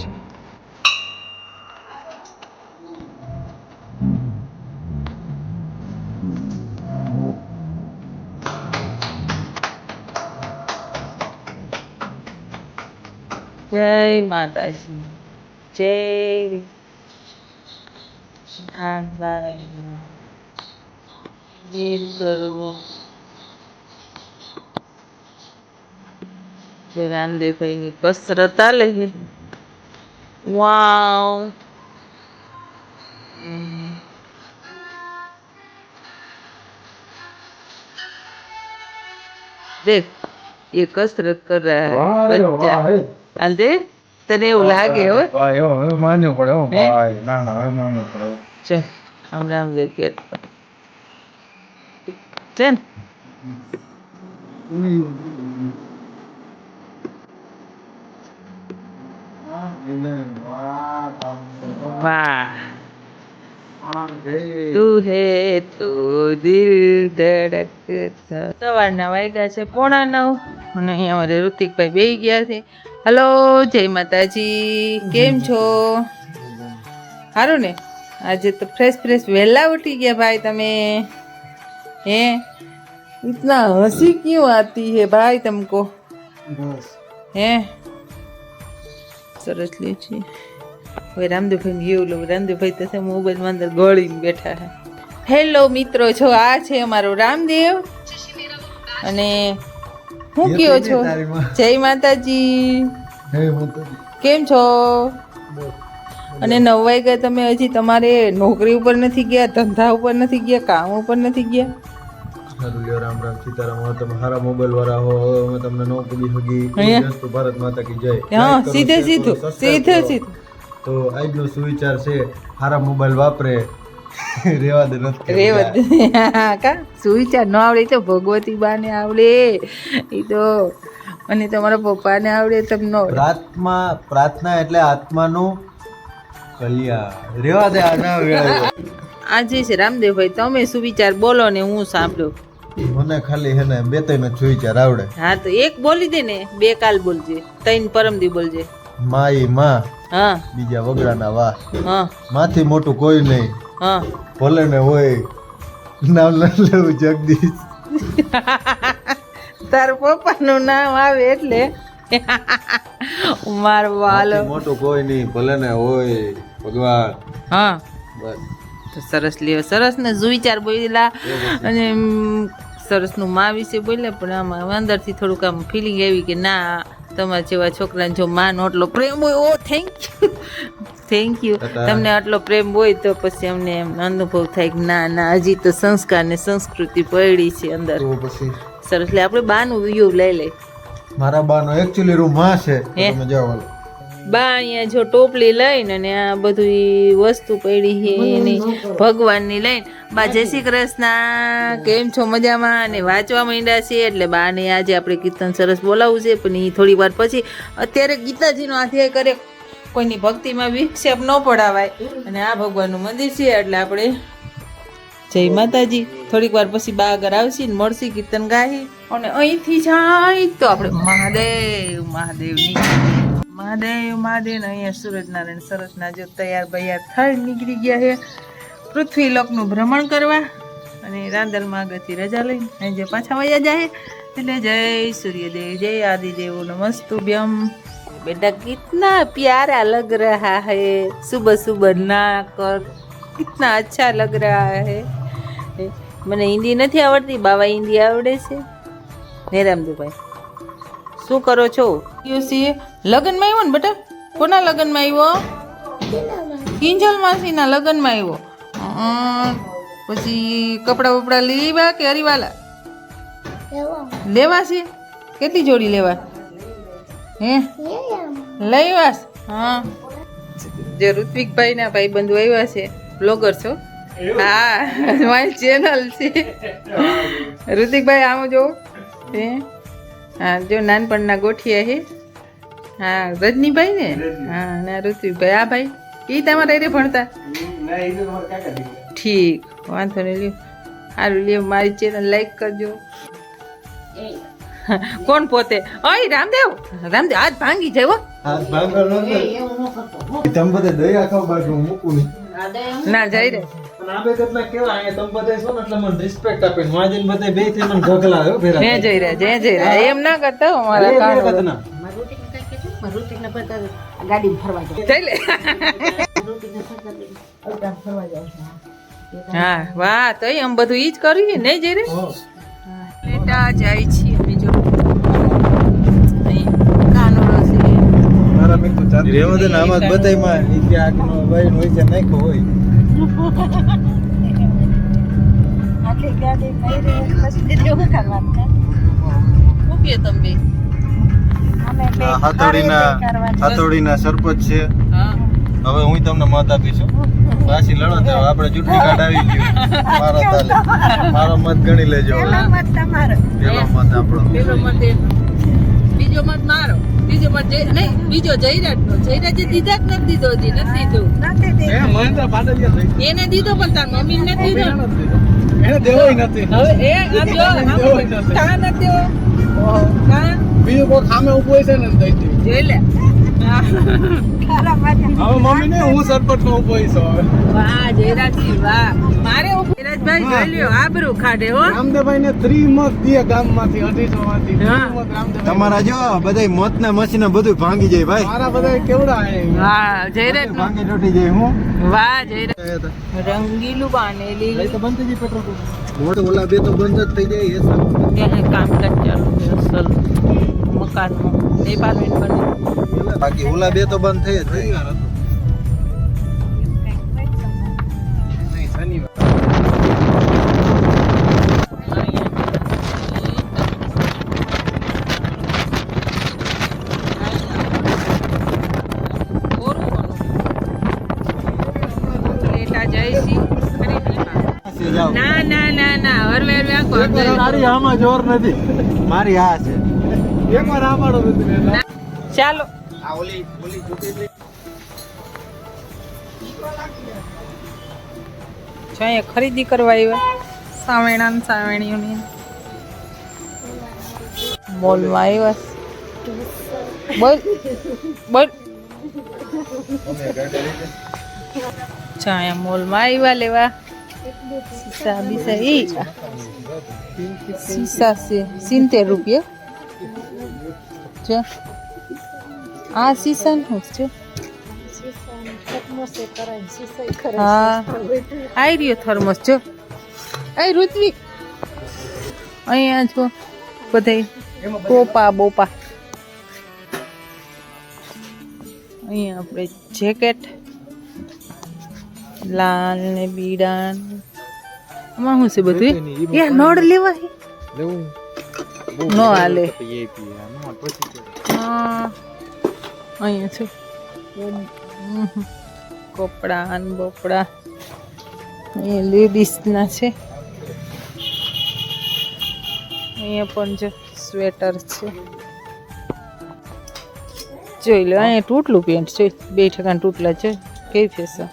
છે. જય માતાજી, જય રામદેવભાઈ ની કસરત આલે છે. વાવ, देख ये कसरत कर रहा है बच्चा. हाल दे तने એવું લાગે હો ભાઈ હવે માન્યું પડે હો ભાઈ. ના ના હવે માનવું પડે. ચલ આમ રામદેવ કે ચલ વાહ તું હે તો દિલ ધડકતા. સવારના વાગ્યા છે 8:45 અને અહીંયા અમારે ઋતિકભાઈ બેહી ગયા છે. હલો, જય માતાજી, કેમ છો? સારું ને? આજે તો ફ્રેશ વહેલા ઉઠી ગયા ભાઈ તમે. હે इतना हंसी क्यों आती है भाई तुमको? હે સરસ લે છે. હવે રામદેવભાઈ એવું લો, રામદેવભાઈ તો મોબાઈલમાં અંદર ગળીને બેઠા છે. હેલો મિત્રો, છો આ છે અમારો રામદેવ. અને હું કયો છો? જય માતાજી, કેમ છો? અને 9 વાગ્યા તમે હજી તમારે નોકરી ઉપર નથી ગયા, ધંધા ઉપર નથી ગયા, કામ ઉપર નથી ગયા? રામ રામ સીતારામ. તમે હારા મોબાઈલ વાળા હો, અમે તમને નો પૂરી હગી. વસ્તુ ભારત માતા કી જય. હા, સીધે સીધું. તો આજનો સુવિચાર છે, હારા મોબાઈલ વાપરે રેવા દે કા સુવિચાર ન આવડે તો ભગવતી બાને આવડે, એ તો અને તમારા પપ્પાને આવડે તમને. પ્રાર્થના એટલે આત્માનું કલ્યાણ. રેવા દે આજે છે રામદેવભાઈ, તમે સુવિચાર બોલો ને હું સાંભળું. મને ખાલી હે ને 2-3 સુવિચાર આવડે. હા તો એક બોલી દે ને, 2 કાલ બોલજે, 3 પરમદી બોલજે. માઈ માં, હા, બીજા વગડાના વાહ, હા, માથી મોટું કોઈ નહીં, હા, ભલે ને હોય નામ લેવું જગદીશ. તાર પપ્પાનું નામ આવે એટલે મારો વાલો. મોટું કોઈ નહીં, ભલે ને હોય ભગવાન. હા બસ તો સરસ લ્યો, સરસ ને સુવિચાર બોલ્યા અને સરસ નું માં વિશે બોલ્યા, પણ આમાં અંદરથી થોડુંક આમ ફિલિંગ આવી કે ના તમારા જેવા છોકરાને જો માં નો આટલો પ્રેમ હોય. ઓ થેન્ક યુ. તમને આટલો પ્રેમ હોય તો પછી અમને એમ અનુભવ થાય કે ના ના હજી તો સંસ્કાર ને સંસ્કૃતિ પડી છે અંદર. સરસ લે, આપણે બાનું વ્યૂ લઈ લે. મારા બાનો એક્ચ્યુઅલી રૂમ માં છે, તમે જાઓ. બા અહીંયા જો ટોપલી લઈને અને આ બધી વસ્તુ પડી છે એની ભગવાનની લઈને. બા જય શ્રી કૃષ્ણ, કેમ છો? મજામાં? અને વાંચવા માંડ્યા છે એટલે બાને આજે આપણે કીર્તન સરસ બોલાવવું છે, પણ એ થોડી વાર પછી. અત્યારે ગીતાજીનો અધ્યાય કરે, કોઈની ભક્તિમાં વિક્ષેપ ન પડાવાય. અને આ ભગવાનનું મંદિર છે એટલે આપણે જય માતાજી. થોડીક વાર પછી બા આગળ આવશે ને મળશે, કીર્તન ગાહી અને અહીંથી જાય તો આપણે મહાદેવની મહાદેવ ને અહીંયા સૂરજનારાયણ સરસના જો તૈયાર થઈ નીકળી ગયા છે પૃથ્વી લોકનું ભ્રમણ કરવા. અને રાંદલમાં આગળથી રજા લઈને અહીં જે પાછા વયા જાય એટલે જય સૂર્યદેવ, જય આदिदेव, नमस्तुभ्यम. बेटा कितना प्यारा लग रहा है, सुबह सुबह ना कर कितना अच्छा लग रहा है. મને હિન્દી નથી આવડતી, બાવા હિન્દી આવડે છે. હે રામદેવભાઈ શું કરો છો? લગ્નમાં આવ્યો ને બેટા? કોના લગ્નમાં આવ્યો? કિંજલ માસીના લગ્નમાં આવ્યો. પછી કપડા બપડા લેવા કે હરીવાલા લેવા છે? કેટલી જોડી લેવા? હે લેવાસ? હા, જે ઋત્વિકભાઈ ના ભાઈ બંધુ આવ્યા છે, બ્લોગર છો? હા, મારી ચેનલ છે. ઋતિકભાઈ આમ જો, હા જો નાનપણના ગોઠિયા હે. હા રજનીભાઈ ને, હા ના ઋત્વિકભાઈ. આ ભાઈ એ તમારા રે ભણતા? ઠીક, વાંધો નહીં. લ્યો સારું, લ્યો મારી ચેનલ લાઈક કરજો. કોણ પોતે? ઓય રામદેવ, રામદેવ હાથ ભાંગી જાય હો. હાથ ભાંગર ન કર. તમે બધા દયા ખાવ બાજુ હું મૂકું નહીં. ના જઈ રે અને આ બે કેટલા કેવા અહીંયા તમે બધા છો ને એટલે મને રિસ્પેક્ટ આપે ને માજીને બધા બે થી મને ઢગલાયો ભેરા જે જઈ રહ્યા એમ ના કરતા હો મારા કાન ગાડી ફરવા જાય જઈ લે હા વાહ તો આમ બધું ઈ જ કર્યું નહીં જઈ રે લેટા જાય છીએ બીજો કાનોડો છે મારા મિત્રો ચાંદ રેવા દે ને આમાં જ બધાયમાં ઈ કે આગનો ભાઈ હોય છે નાખ્યો હોય. આટલી ગાડી ફરી પછી જેવું કરવાનું છે મૂકીએ તમે બે અમે બે હાથોડીના સરપંચ છે. હા હવે હું તમને મત આપીશું. પાછી લડો તો આપણે ચૂંટણી કાર્ડ આવી ગયું. મારો તાલે મારો મત ગણી લેજો. પેલા મત તમારો પેલો મત આપણો. પેલો મત એનો. બીજો મત મારો બીજો મત નહીં બીજો જયરાજનો જયરાજે દીધા કે નથી દીધો હજી નથી દીધો નથી દે એને દીધો પણ તાર મમ્મી ને નથી દીધો એને દેવોય નથી. હવે એ આમ જો કા નથી દેવો કા બીજું કોઈ સામે ઊભું હોય છે ને દઈ દે. જોઈ લે ખરા માથે હવે મમ્મી ને હું સરપંચ માં ઊભો છું. હવે વાહ જયરાજજી વાહ મારે જયરાજભાઈ જોઈ લ્યો આબરૂ ખાડે હો રામદેવભાઈ ને 3 મત દે ગામમાંથી 250 માંથી. હા. તમારા જો બધાય મત ના મશીન બધું ભાંગી જાય ભાઈ. મારા બધા કેવડા વાહ જયરાજ ભાંગી તૂટી જાય. હું વાહ જયરાજ રંગીલું બાનેલી તો બંધ થઈ જાય પેટ્રોલ મોટો ઓલા બે તો બંધ જ થઈ જાય. એ ત્યાં કામકાજ ચાલુ છે અસલ મકાનમાં એપાર્ટમેન્ટ બને બાકી ઓલા બે તો બંધ થઈ જ જાય. ના ના ના ના હરવે હરવે આખો તારી આમાં જોર નથી. મારી આ છે. એકવાર આ પાડો નથી. ચાલો આ ઓલી જુટી અહીંયા ખરીદી કરવા આવ્યા સાવેણા ને સાવેણીઓની મોલમાં આવ્યા બોલ બોલ અહીંયા મોલમાં આવ્યા લેવા સીસા બીસા ઈ સીસા છે 70 રૂપિયા જો આ સીસા નું છે હા આઈ રહ્યો થર્મસ જો આઈ ઋત્વિક અહીંયા જો બધાય ટોપા બોપા અહીંયા આપણે જેકેટ લાલ ને બીડા આમાં શું છે બધું એ નળ લેવા છે નો હાલે હા અહીંયા છે કપડા ને બપડા એ લેડીઝ ના છે અહીંયા પણ જો સ્વેટર છે જોઈ લો અહીંયા તૂટલું પેન્ટ છે 2% તૂટલા છે કેવી ફેશન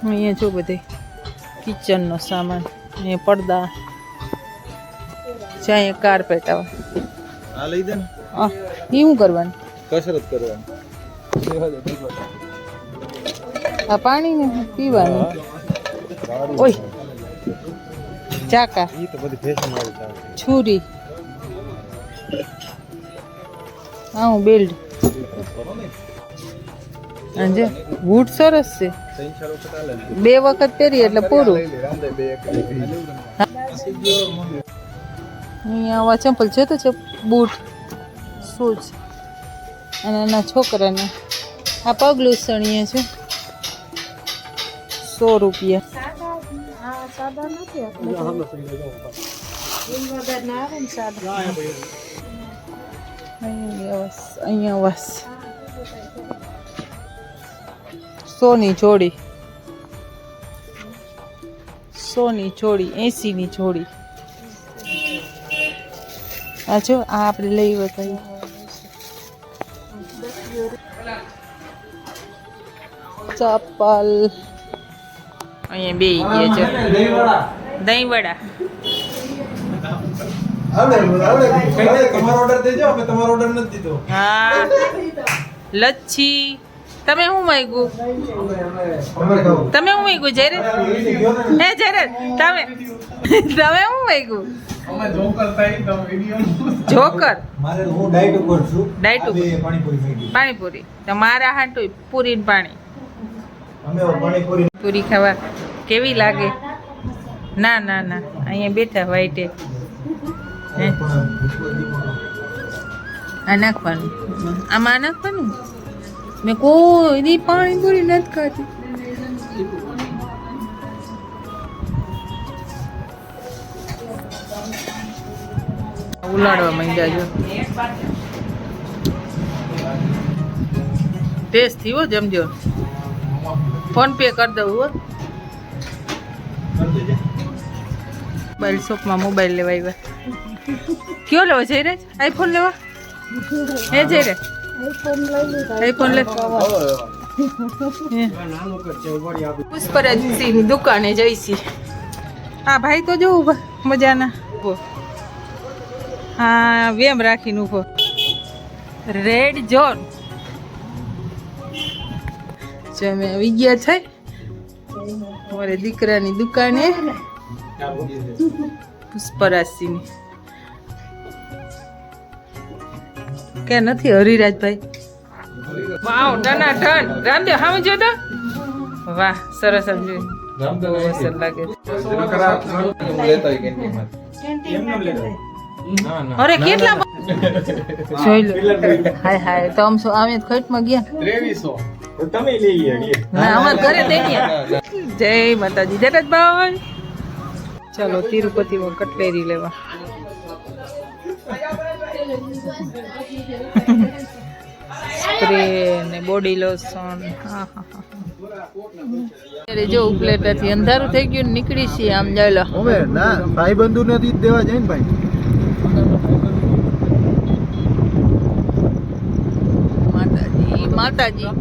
અહીંયા જો બધે કિચનનો સામાન અહીંયા પડદા છે અહીંયા કાર્પેટ આવે આ લઈ દે ને. હા એ શું કરવાનું કસરત કરવાની. આ પાણી ને પીવાનું ઓય ચાકા ઈ તો બધી ફેશન વાળી છે. છુરી હા હું બેલ્ટ અંજે બૂટ સરસ છે 3-4 વખત આલે ને. 2 વખત પહેરી એટલે પૂરું રામદેવ બે એક અહીંયા આવા ચંપલ છે તો છે બૂટ શૂઝ અને એના છોકરાને આ પગલું સણીએ છે 100 રૂપિયા હા સાદા નથી વગર ના આવે ને સાદા અહીંયા બસ સોની જોડી 80 ની જોડી આ જો આ આપણે લઈ બતાવી ચપ્પલ અહીંયા બે ગયા છે દહીં વડા તમારો ઓર્ડર દેજો, અમે તમારો ઓર્ડર નથી દીધો. હા લચ્છી. તમે શું માંગ્યું? તમે શું માંગ્યું જયરે? હે જયરે તમે તમે શું માંગ્યું? જોકર મારે હું ડાયટ ઉપર છું. ડાયટ ઉપર. આ બે પાણીપુરી માંગી. પાણીપુરી તમારા હાટું પૂરી ને પાણી. અમે પાણીપુરી પૂરી ખાવા કેવી લાગે? ના ના ના અહીંયા બેઠા વાઈટે. હે આ નાખવાનું, આમાં નાખવાનું. મેં કોઈ દી પાણીપુરી નથી ખાધી. ઉલાડવા માંડ્યા જો. ટેસ્ટ થયો જમજો. ફોન પે કરી દઉં હો. મોબાઈલ શોપમાં મોબાઈલ લેવા આવ્યા. કયો લેવો જઈ રે? આઈફોન લેવા? હે જઈ રે આઈફોન લે. પુષ્પરાજસિંહની દુકાને જઈશી. હા ભાઈ તો જો ઉભા મજાના. હા વેમ રાખીને ઉભો. Red zone. જો અમે આવી ગયા છે મારે દીકરાની દુકાને પુષ્પરાજસિંહની. કે નથી હરિરાજભાઈ? વાવ ટના ટન. રામદેવ હા જો તો વાહ સરસ સમજો. સરસ લાગે. અરે કેટલા જોઈ લો. હાય હાય તો આમ અમે ખટમાં ગયા. 2300 તમે લઈ ગયા. ના અમાર ઘરે દઈ ગયા. જય માતાજી જગતભાઈ. ચાલો તિરુપતિમાં કટલેરી લેવા. સ્પ્રે ને બોડી લોશન. હા હા હા. જો ઉપલેટાથી અંધારું થઈ ગયું ને નીકળી છીએ આમ જાય. હવે ના ભાઈબંધુ નથી દેવા જાય ને ભાઈ. માતાજી માતાજી.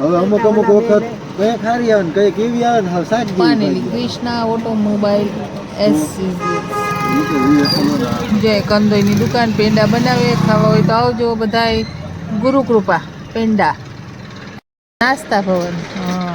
હવે અમુક અમુક વખત કઈ ખારી આવે ને કઈ કેવી આવે ને સાચ પાનેલી કૃષ્ણા ઓટોમોબાઈલ જય કંદોઈની દુકાન. પેંડા બનાવે ખાવા હોય તો આવજો બધાય. ગુરુકૃપા પેંડા નાસ્તા ભવન. હા